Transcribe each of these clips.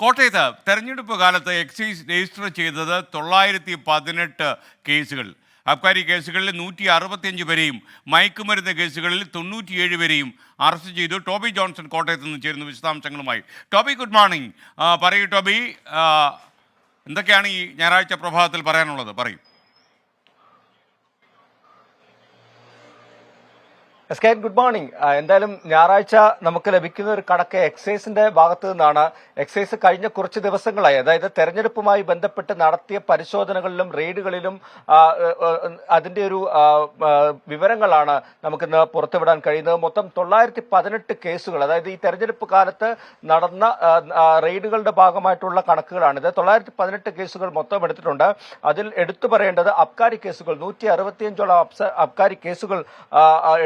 കോട്ടയത്ത് തെരഞ്ഞെടുപ്പ് കാലത്ത് എക്സൈസ് രജിസ്റ്റർ ചെയ്തത് 918 കേസുകൾ. അബ്കാരി കേസുകളിൽ 165 പേരെയും മയക്കുമരുന്ന് കേസുകളിൽ 97 പേരെയും അറസ്റ്റ് ചെയ്തു. ടോബി ജോൺസൺ കോട്ടയത്ത് നിന്ന് ചേരുന്നു വിശദാംശങ്ങളുമായി. Toby, good morning. പറയൂ ടോബി, എന്തൊക്കെയാണ് ഈ ഞായറാഴ്ച പ്രഭാതത്തിൽ പറയാനുള്ളത്? പറയൂ. Good morning. എന്തായാലും ഞായറാഴ്ച നമുക്ക് ലഭിക്കുന്ന ഒരു കണക്ക് എക്സൈസിന്റെ ഭാഗത്ത് നിന്നാണ്. എക്സൈസ് കഴിഞ്ഞ കുറച്ച് ദിവസങ്ങളായി, അതായത് തെരഞ്ഞെടുപ്പുമായി ബന്ധപ്പെട്ട് നടത്തിയ പരിശോധനകളിലും റെയ്ഡുകളിലും അതിന്റെ ഒരു വിവരങ്ങളാണ് നമുക്കിന്ന് പുറത്തുവിടാൻ കഴിയുന്നത്. മൊത്തം 918 കേസുകൾ, അതായത് ഈ തെരഞ്ഞെടുപ്പ് കാലത്ത് നടന്ന റെയ്ഡുകളുടെ ഭാഗമായിട്ടുള്ള കണക്കുകളാണിത്. 918 കേസുകൾ മൊത്തം എടുത്തിട്ടുണ്ട്. അതിൽ എടുത്തു പറയേണ്ടത് അബ്കാരി കേസുകൾ 165ഓളം അബ്കാരി കേസുകൾ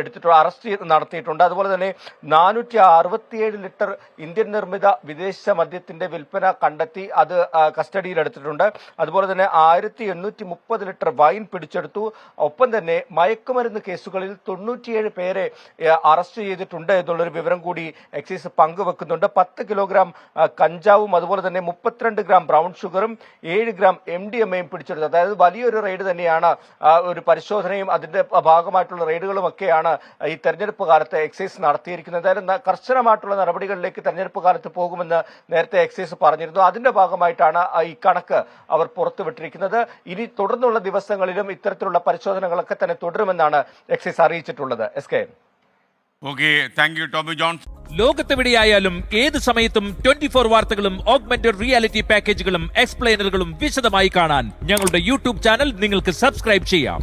എടുത്തിട്ടുണ്ട്, അറസ്റ്റ് നടത്തിയിട്ടുണ്ട്. അതുപോലെ തന്നെ 467 ലിറ്റർ ഇന്ത്യൻ നിർമ്മിത വിദേശ മദ്യത്തിന്റെ വിൽപ്പന കണ്ടെത്തി അത് കസ്റ്റഡിയിലെടുത്തിട്ടുണ്ട്. അതുപോലെ തന്നെ 1830 ലിറ്റർ വൈൻ പിടിച്ചെടുത്തു. ഒപ്പം തന്നെ മയക്കുമരുന്ന് കേസുകളിൽ 97 പേരെ അറസ്റ്റ് ചെയ്തിട്ടുണ്ട് എന്നുള്ളൊരു വിവരം കൂടി എക്സൈസ് പങ്കുവെക്കുന്നുണ്ട്. 10 കിലോഗ്രാം കഞ്ചാവും അതുപോലെ തന്നെ 32 ഗ്രാം ബ്രൗൺ ഷുഗറും 7 ഗ്രാം MDMAയും പിടിച്ചെടുത്തത്. അതായത് വലിയൊരു റെയ്ഡ് തന്നെയാണ്. ഒരു പരിശോധനയും അതിന്റെ ഭാഗമായിട്ടുള്ള റെയ്ഡുകളും ഒക്കെയാണ് ഈ തെരഞ്ഞെടുപ്പ് കാലത്ത് എക്സൈസ് നടത്തിയിരിക്കുന്നത്. എന്തായാലും കർശനമായിട്ടുള്ള നടപടികളിലേക്ക് തെരഞ്ഞെടുപ്പ് കാലത്ത് പോകുമെന്ന് നേരത്തെ എക്സൈസ് പറഞ്ഞിരുന്നു. അതിന്റെ ഭാഗമായിട്ടാണ് ഈ കണക്ക് അവർ പുറത്തുവിട്ടിരിക്കുന്നത്. ഇനി തുടർന്നുള്ള ദിവസങ്ങളിലും ഇത്തരത്തിലുള്ള പരിശോധനകളൊക്കെ തന്നെ തുടരുമെന്നാണ് എക്സൈസ് അറിയിച്ചിട്ടുള്ളത്. ലോകത്തെവിടെയായാലും ഏത് സമയത്തും 24 വാർത്തകളും ഓഗ്മെന്റഡ് റിയാലിറ്റി പാക്കേജുകളും എക്സ്പ്ലെയിനറുകളും വിശദമായി കാണാൻ ഞങ്ങളുടെ യൂട്യൂബ് ചാനൽ നിങ്ങൾക്ക് സബ്സ്ക്രൈബ് ചെയ്യാം.